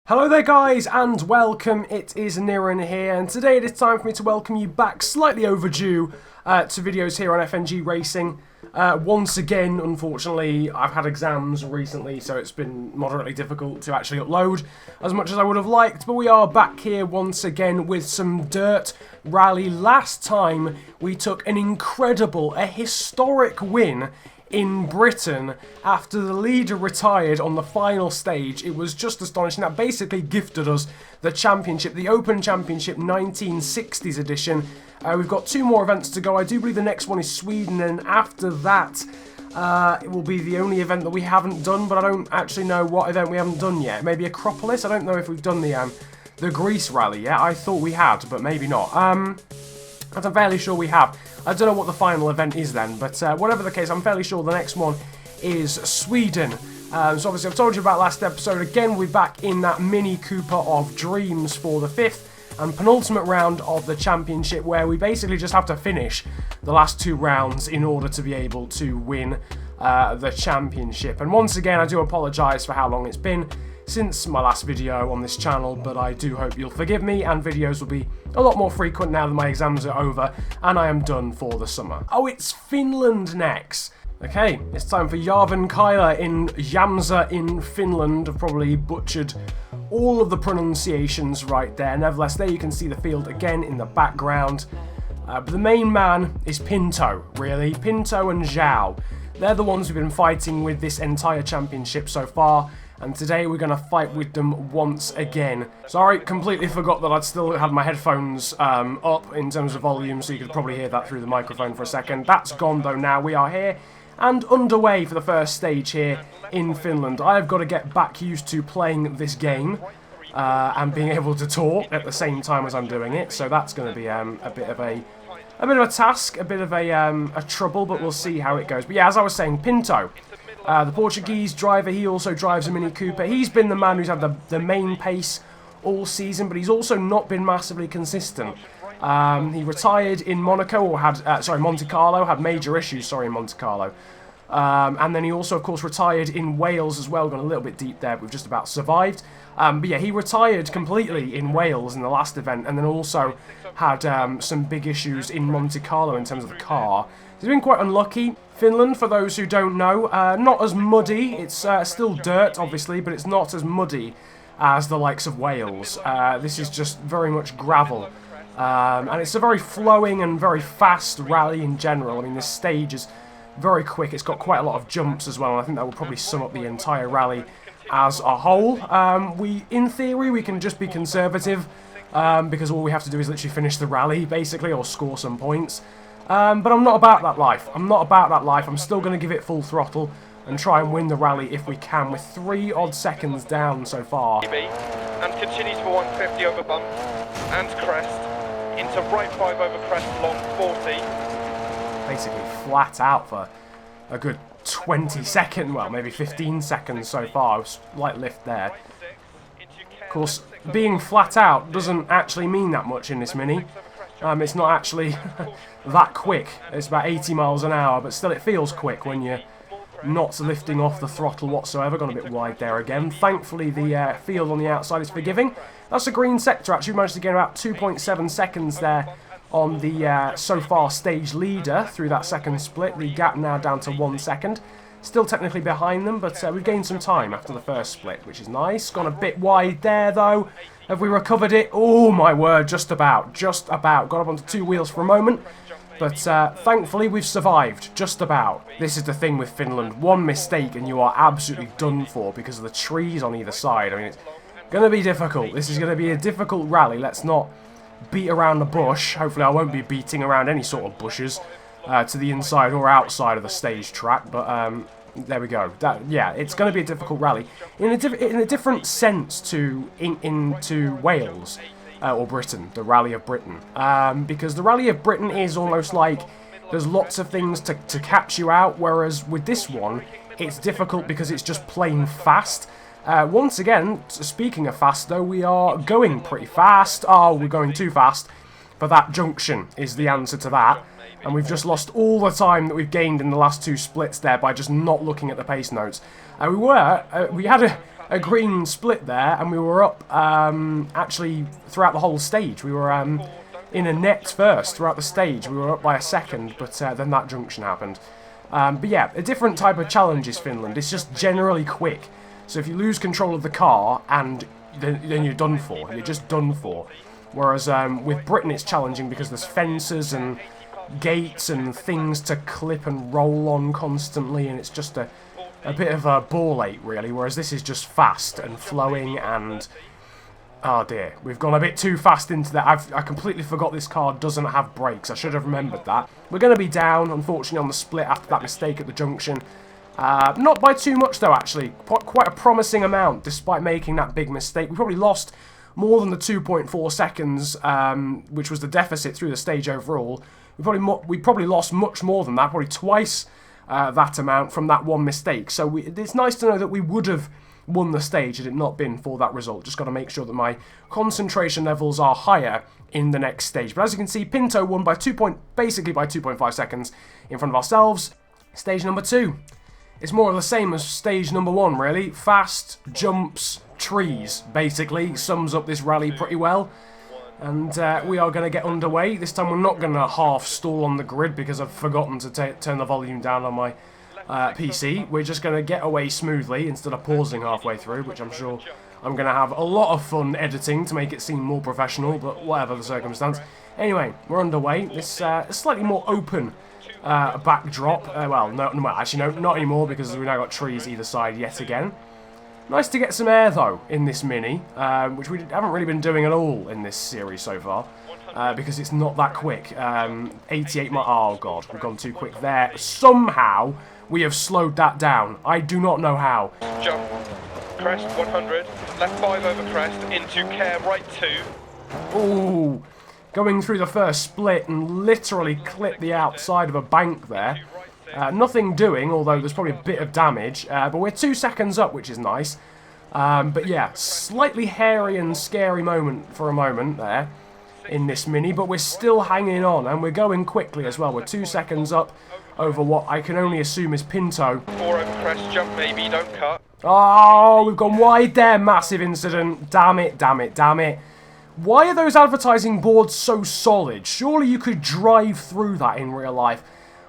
Hello there guys and welcome, it is Niran here, and today it is time for me to welcome you back, slightly overdue, to videos here on FNG Racing. Once again, unfortunately, I've had exams recently, so it's been moderately difficult to actually upload as much as I would have liked, but we are back here once again with some DiRT Rally. Last time we took an incredible, a historic win in Britain after the leader retired on the final stage. It was just astonishing. That basically gifted us the championship, the Open Championship 1960s edition. We've got two more events to go. I do believe the next one is Sweden, and after that it will be the only event that we haven't done, but I don't actually know what event we haven't done yet. Maybe Acropolis? I don't know if we've done the Greece rally yet. I thought we had, but maybe not. I'm fairly sure we have. I don't know what the final event is then, but whatever the case, I'm fairly sure the next one is Sweden. So obviously I've told you about last episode. Again, we're back in that Mini Cooper of Dreams for the 5th and penultimate round of the championship, where we basically just have to finish the last two rounds in order to be able to win the championship. And once again, I do apologise for how long it's been since my last video on this channel, but I do hope you'll forgive me, and videos will be a lot more frequent now that my exams are over and I am done for the summer. Oh, it's Finland next. Okay, it's time for Järvenkaila in Jämsä in Finland. I've probably butchered all of the pronunciations right there. Nevertheless, there you can see the field again in the background. But the main man is Pinto, really. Pinto and Zhao. They're the ones we've been fighting with this entire championship so far, and today we're going to fight with them once again. Sorry, completely forgot that I'd still had my headphones up in terms of volume, so you could probably hear that through the microphone for a second. That's gone though now. We are here and underway for the first stage here in Finland. I have got to get back used to playing this game and being able to talk at the same time as I'm doing it, so that's going to be a bit of a task, a bit of a trouble, but we'll see how it goes. But yeah, as I was saying, Pinto, the Portuguese driver, he also drives a Mini Cooper. He's been the man who's had the main pace all season, but he's also not been massively consistent. He retired in Monaco, or had, Monte Carlo, had major issues, in Monte Carlo. And then he also, of course, retired in Wales as well. Gone a little bit deep there, but we've just about survived. But yeah, he retired completely in Wales in the last event, and then also had some big issues in Monte Carlo in terms of the car. He's been quite unlucky. Finland, for those who don't know, not as muddy. It's still dirt, obviously, but it's not as muddy as the likes of Wales. This is just very much gravel. And it's a very flowing and very fast rally in general. I mean, this stage is very quick. It's got quite a lot of jumps as well, and I think that will probably sum up the entire rally as a whole. In theory, we can just be conservative, because all we have to do is literally finish the rally, basically, or score some points. But I'm not about that life. I'm not about that life. I'm still going to give it full throttle and try and win the rally if we can, with 3 odd seconds down so far. And continues for 150 over bump and crest, into right 5 over crest, long 40. Basically flat out for a good 20 seconds, well, maybe 15 seconds so far. Slight lift there. Of course, being flat out doesn't actually mean that much in this Mini. It's not actually that quick. It's about 80 miles an hour, but still it feels quick when you're not lifting off the throttle whatsoever. Gone a bit wide there again. Thankfully, the field on the outside is forgiving. That's a green sector, actually. We managed to get about 2.7 seconds there on the so far stage leader through that second split. The gap now down to 1 second. Still technically behind them, but we've gained some time after the first split, which is nice. Gone a bit wide there, though. Have we recovered it? Oh, my word, just about. Just about. Got up onto 2 wheels for a moment, but thankfully we've survived. Just about. This is the thing with Finland. One mistake and you are absolutely done for because of the trees on either side. I mean, it's going to be difficult. This is going to be a difficult rally. Let's not beat around the bush. Hopefully I won't be beating around any sort of bushes to the inside or outside of the stage track, but there we go. Yeah, it's going to be a difficult rally in a different sense to into Wales or Britain, the Rally of Britain, because the Rally of Britain is almost like there's lots of things to catch you out, whereas with this one it's difficult because it's just plain fast. Once again, speaking of fast though, we are going pretty fast. Oh, we're going too fast. But that junction is the answer to that. And we've just lost all the time that we've gained in the last 2 splits there by just not looking at the pace notes. We had a green split there, and we were up actually throughout the whole stage. We were in a net first throughout the stage. We were up by a second, but then that junction happened. But yeah, a different type of challenge is Finland. It's just generally quick. So if you lose control of the car, and then you're done for. You're just done for. Whereas with Britain it's challenging because there's fences and gates and things to clip and roll on constantly, and it's just a bit of a ball ache really, whereas this is just fast and flowing. And oh dear, we've gone a bit too fast into that. I completely forgot this car doesn't have brakes. I should have remembered that. We're going to be down, unfortunately, on the split after that mistake at the junction. Not by too much though, actually. Quite a promising amount, despite making that big mistake. We probably lost more than the 2.4 seconds, which was the deficit through the stage overall. We probably lost much more than that, probably twice that amount from that one mistake. So it's nice to know that we would have won the stage had it not been for that result. Just got to make sure that my concentration levels are higher in the next stage. But as you can see, Pinto won by basically by 2.5 seconds in front of ourselves. Stage number 2. It's more of the same as stage number 1, really. Fast, jumps, trees, basically. Sums up this rally pretty well. And we are going to get underway. This time we're not going to half stall on the grid because I've forgotten to turn the volume down on my PC. We're just going to get away smoothly instead of pausing halfway through, which I'm sure I'm going to have a lot of fun editing to make it seem more professional, but whatever the circumstance. Anyway, we're underway. This slightly more open backdrop. Well, no, actually, no, not anymore because we've now got trees either side yet again. Nice to get some air, though, in this Mini, which we haven't really been doing at all in this series so far, because it's not that quick. 88 miles... Oh, God, we've gone too quick there. Somehow, we have slowed that down. I do not know how. Jump. Crest 100. Left 5 over crest. Into care right 2. Ooh. Going through the first split and literally clipped the outside of a bank there. Nothing doing, although there's probably a bit of damage. But we're 2 seconds up, which is nice. But yeah, slightly hairy and scary moment for a moment there in this Mini. But we're still hanging on, and we're going quickly as well. We're 2 seconds up over what I can only assume is Pinto. 4 over crest, jump maybe, don't cut. Oh, we've gone wide there. Massive incident. Damn it, damn it, damn it. Why are those advertising boards so solid? Surely you could drive through that in real life.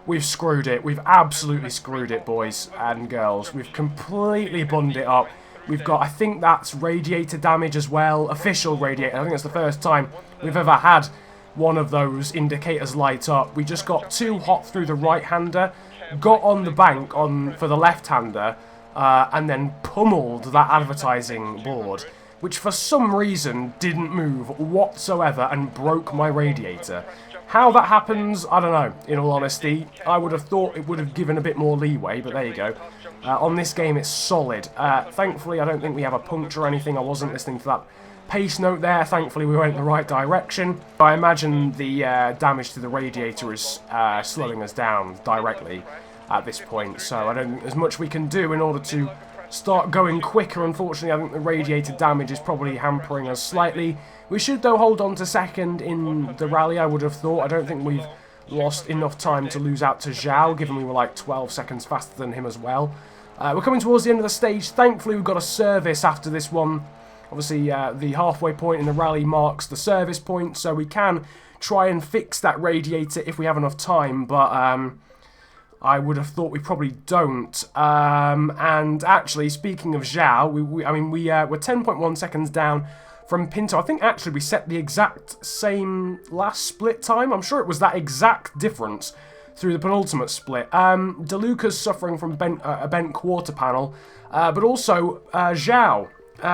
We've screwed it. We've absolutely screwed it, boys and girls. We've completely bunged it up. We've got, I think that's radiator damage as well. Official radiator. I think it's the first time we've ever had one of those indicators light up. We just got too hot through the right-hander, got on the bank for the left-hander, and then pummeled that advertising board, which for some reason didn't move whatsoever and broke my radiator. How that happens, I don't know, in all honesty. I would have thought it would have given a bit more leeway, but there you go. On this game, it's solid. Thankfully, I don't think we have a puncture or anything. I wasn't listening to that pace note there. Thankfully, we went in the right direction. I imagine the damage to the radiator is slowing us down directly at this point, so I don't think there's much we can do in order to start going quicker. Unfortunately, I think the radiator damage is probably hampering us slightly. We should, though, hold on to second in the rally, I would have thought. I don't think we've lost enough time to lose out to Zhao, given we were like 12 seconds faster than him as well. We're coming towards the end of the stage. Thankfully, we've got a service after this one. Obviously, the halfway point in the rally marks the service point, so we can try and fix that radiator if we have enough time, but I would have thought we probably don't. And actually, speaking of Zhao, we're 10.1 seconds down from Pinto. I think actually we set the exact same last split time. I'm sure it was that exact difference through the penultimate split. DeLuca's suffering from a bent quarter panel, but also Zhao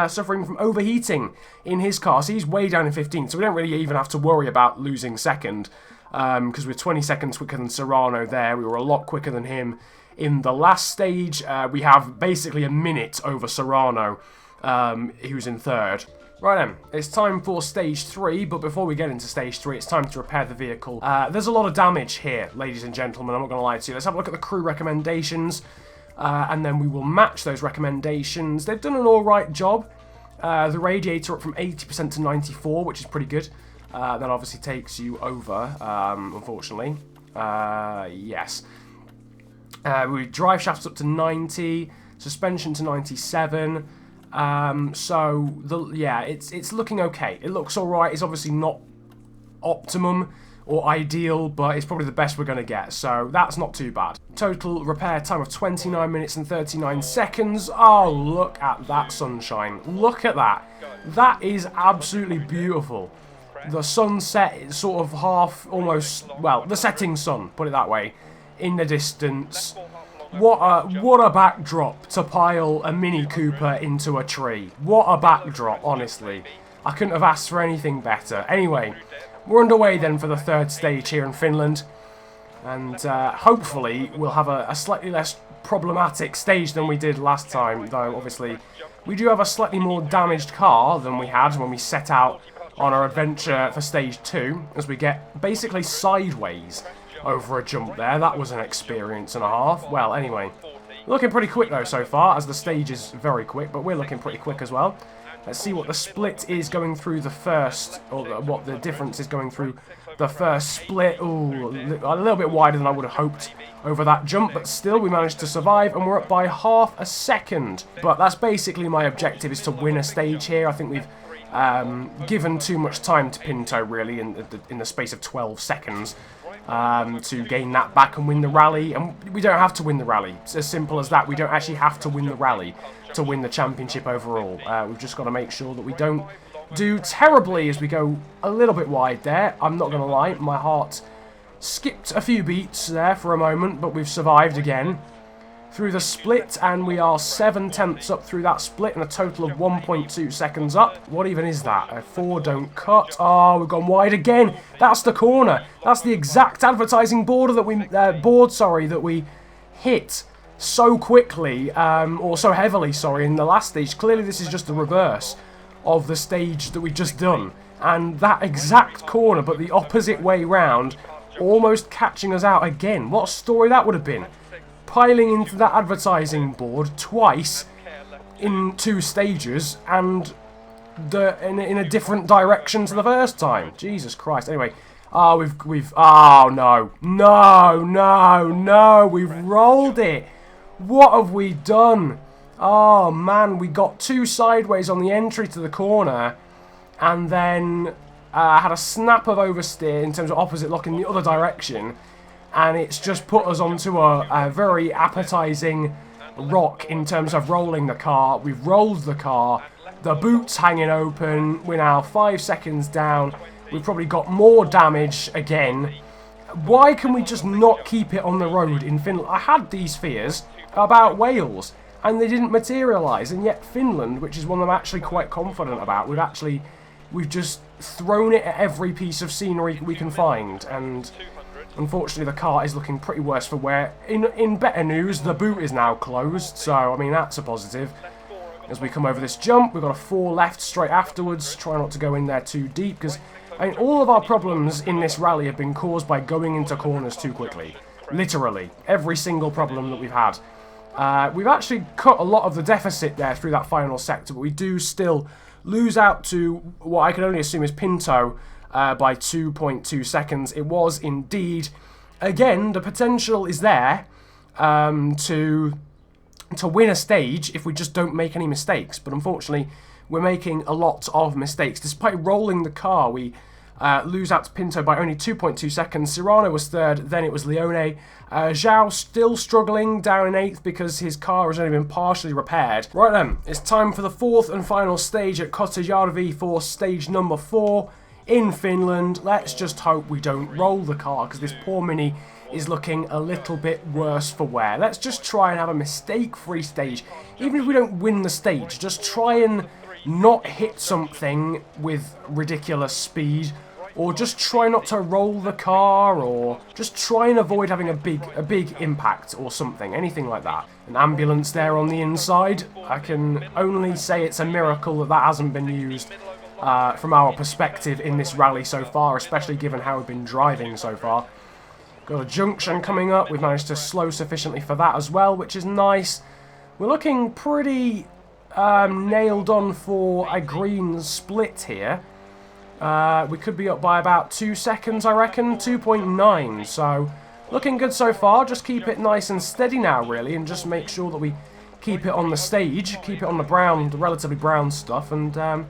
suffering from overheating in his car. So he's way down in 15th, so we don't really even have to worry about losing second, because we're 20 seconds quicker than Serrano there. We were a lot quicker than him in the last stage. We have basically a minute over Serrano, who's in third. Right then, it's time for stage 3, but before we get into stage 3, it's time to repair the vehicle. There's a lot of damage here, ladies and gentlemen, I'm not going to lie to you. Let's have a look at the crew recommendations, and then we will match those recommendations. They've done an alright job. The radiator up from 80% to 94, which is pretty good. That obviously takes you over, unfortunately. Yes. We drive shafts up to 90, suspension to 97, Yeah, it's looking okay. It looks alright. It's obviously not optimum or ideal, but it's probably the best we're going to get, so that's not too bad. Total repair time of 29 minutes and 39 seconds. Oh, look at that sunshine. Look at that. That is absolutely beautiful. The sunset is sort of half, almost, well, the setting sun, put it that way, in the distance. What a backdrop to pile a Mini Cooper into a tree. What a backdrop, honestly. I couldn't have asked for anything better. Anyway, we're underway then for the third stage here in Finland. And hopefully we'll have a slightly less problematic stage than we did last time. Though, obviously, we do have a slightly more damaged car than we had when we set out on our adventure for stage 2. As we get basically sideways over a jump there. That was an experience and a half. Well, anyway, looking pretty quick though so far, as the stage is very quick, but we're looking pretty quick as well. Let's see what the split is going through the first, or what the difference is going through the first split. Ooh, a little bit wider than I would have hoped over that jump, but still we managed to survive, and we're up by half a second. But that's basically my objective, is to win a stage here. I think we've given too much time to Pinto, really, in the space of 12 seconds. To gain that back and win the rally, and we don't have to win the rally. It's as simple as that. We don't actually have to win the rally to win the championship overall. We've just got to make sure that we don't do terribly as we go a little bit wide there. I'm not going to lie, my heart skipped a few beats there for a moment, but we've survived again through the split, and we are 7/10 up through that split and a total of 1.2 seconds up. What even is that? A 4 don't cut. Oh, we've gone wide again. That's the corner. That's the exact advertising border that we that we hit so quickly, or so heavily, sorry, in the last stage. Clearly this is just the reverse of the stage that we've just done, and that exact corner but the opposite way round, almost catching us out again. What a story that would have been. Piling into that advertising board twice in 2 stages, and in a different direction to the first time. Jesus Christ. Anyway, oh no, we've rolled it. What have we done? Oh man, we got 2 sideways on the entry to the corner, and then had a snap of oversteer in terms of opposite lock in the other direction. And it's just put us onto a very appetizing rock in terms of rolling the car. We've rolled the car, the boot's hanging open, we're now 5 seconds down, we've probably got more damage again. Why can we just not keep it on the road in Finland? I had these fears about Wales, and they didn't materialise, and yet Finland, which is one I'm actually quite confident about, we've just thrown it at every piece of scenery we can find, and unfortunately, the car is looking pretty worse for wear. In better news, the boot is now closed, so, I mean, that's a positive. As we come over this jump, we've got a 4 left straight afterwards. Try not to go in there too deep, because, I mean, all of our problems in this rally have been caused by going into corners too quickly. Literally. Every single problem that we've had. We've actually cut a lot of the deficit there through that final sector, but we do still lose out to what I can only assume is Pinto, by 2.2 seconds. It was indeed. Again, the potential is there to win a stage if we just don't make any mistakes. But unfortunately, we're making a lot of mistakes. Despite rolling the car, we lose out to Pinto by only 2.2 seconds. Cyrano was 3rd, then it was Leone. Zhao still struggling down in 8th because his car has only been partially repaired. Right then, it's time for the 4th and final stage at Kotajärvi for stage number 4. In Finland. Let's just hope we don't roll the car, because this poor Mini is looking a little bit worse for wear. Let's just try and have a mistake-free stage. Even if we don't win the stage, just try and not hit something with ridiculous speed, or just try not to roll the car, or just try and avoid having a big impact or something, anything like that. An ambulance there on the inside. I can only say it's a miracle that hasn't been used from our perspective in this rally so far, especially given how we've been driving so far. Got a junction coming up. We've managed to slow sufficiently for that as well, which is nice. We're looking pretty nailed on for a green split here. We could be up by about 2 seconds, I reckon, 2.9. So looking good so far. Just keep it nice and steady now, really, and just make sure that we keep it on the stage, keep it on the brown, the relatively brown stuff, and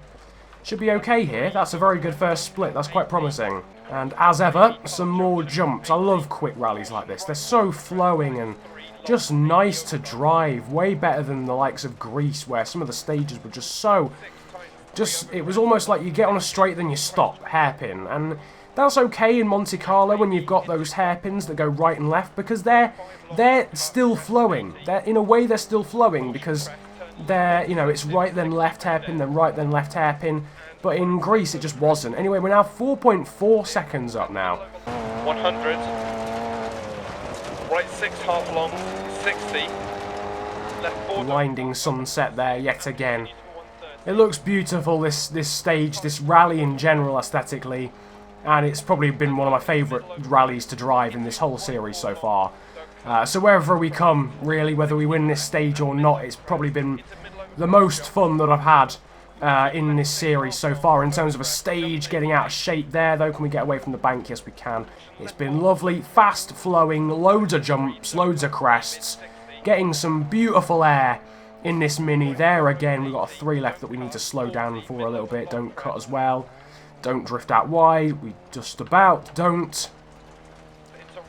should be okay here. That's a very good first split. That's quite promising. And as ever, some more jumps. I love quick rallies like this. They're so flowing and just nice to drive. Way better than the likes of Greece, where some of the stages were just so... it was almost like you get on a straight, then you stop, hairpin. And that's okay in Monte Carlo when you've got those hairpins that go right and left, because they're still flowing. In a way, they're still flowing because they're, you know, it's right then left hairpin, then right then left hairpin. But in Greece, it just wasn't. Anyway, we're now 4.4 seconds up now. 100. Right 6 half long, 60. Left 4. Blinding sunset there yet again. It looks beautiful, this stage, this rally in general aesthetically. And it's probably been one of my favourite rallies to drive in this whole series so far. So wherever we come, really, whether we win this stage or not, it's probably been the most fun that I've had in this series so far. In terms of a stage, getting out of shape there, though. Can we get away from the bank? Yes, we can. It's been lovely, fast flowing, loads of jumps, loads of crests, getting some beautiful air in this Mini. There again, we've got a 3 left that we need to slow down for a little bit. Don't cut as well. Don't drift out wide. We just about don't.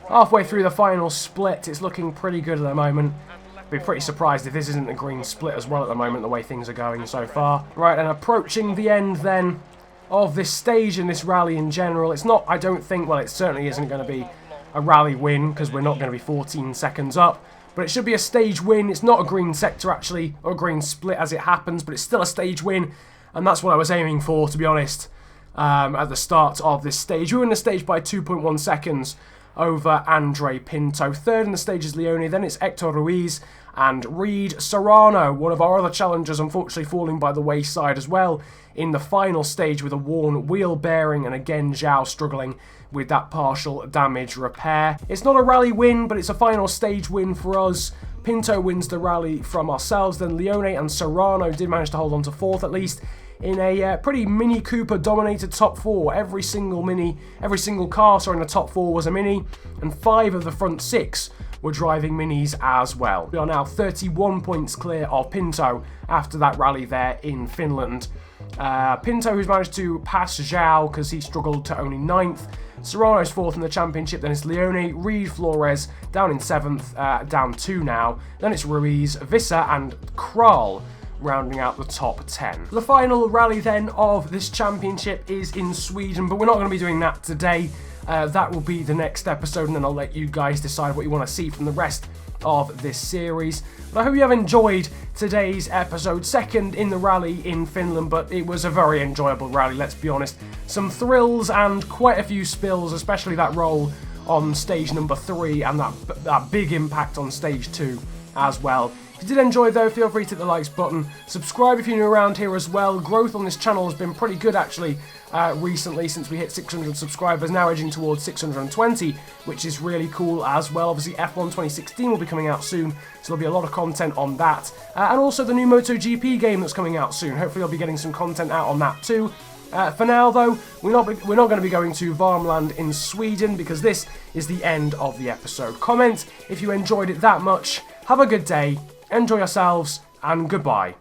Halfway through the final split, it's looking pretty good at the moment. Be pretty surprised if this isn't a green split as well at the moment, the way things are going so far. Right, and approaching the end then of this stage and this rally in general. It's not, I don't think, well, it certainly isn't going to be a rally win because we're not going to be 14 seconds up. But it should be a stage win. It's not a green sector actually, or a green split as it happens, but it's still a stage win. And that's what I was aiming for, to be honest, at the start of this stage. We win the stage by 2.1 seconds over Andre Pinto. Third in the stage is Leone, then it's Hector Ruiz and Reed Serrano, one of our other challengers, unfortunately falling by the wayside as well in the final stage with a worn wheel bearing, and again Zhao struggling with that partial damage repair. It's not a rally win, but it's a final stage win for us. Pinto wins the rally from ourselves, then Leone and Serrano did manage to hold on to 4th at least, in a pretty Mini Cooper dominated top 4. Every single car in the top 4 was a Mini, and 5 of the front 6 were driving Minis as well. We are now 31 points clear of Pinto after that rally there in Finland. Pinto, who's managed to pass Zhao because he struggled to only 9th. Serrano's 4th in the championship, then it's Leone, Reed, Flores down in 7th, down 2 now. Then it's Ruiz, Visser and Kral rounding out the top 10. The final rally then of this championship is in Sweden, but we're not going to be doing that today. That will be the next episode, and then I'll let you guys decide what you want to see from the rest of this series. But I hope you have enjoyed today's episode. Second in the rally in Finland, but it was a very enjoyable rally, let's be honest. Some thrills and quite a few spills, especially that roll on stage number 3 and that big impact on stage 2 as well. If you did enjoy though, feel free to hit the likes button. Subscribe if you're new around here as well. Growth on this channel has been pretty good actually recently since we hit 600 subscribers, now edging towards 620, which is really cool as well. Obviously F1 2016 will be coming out soon, so there'll be a lot of content on that. And also the new MotoGP game that's coming out soon. Hopefully I'll be getting some content out on that too. For now though, we're not going to be going to Värmland in Sweden because this is the end of the episode. Comment if you enjoyed it that much. Have a good day, enjoy yourselves, and goodbye.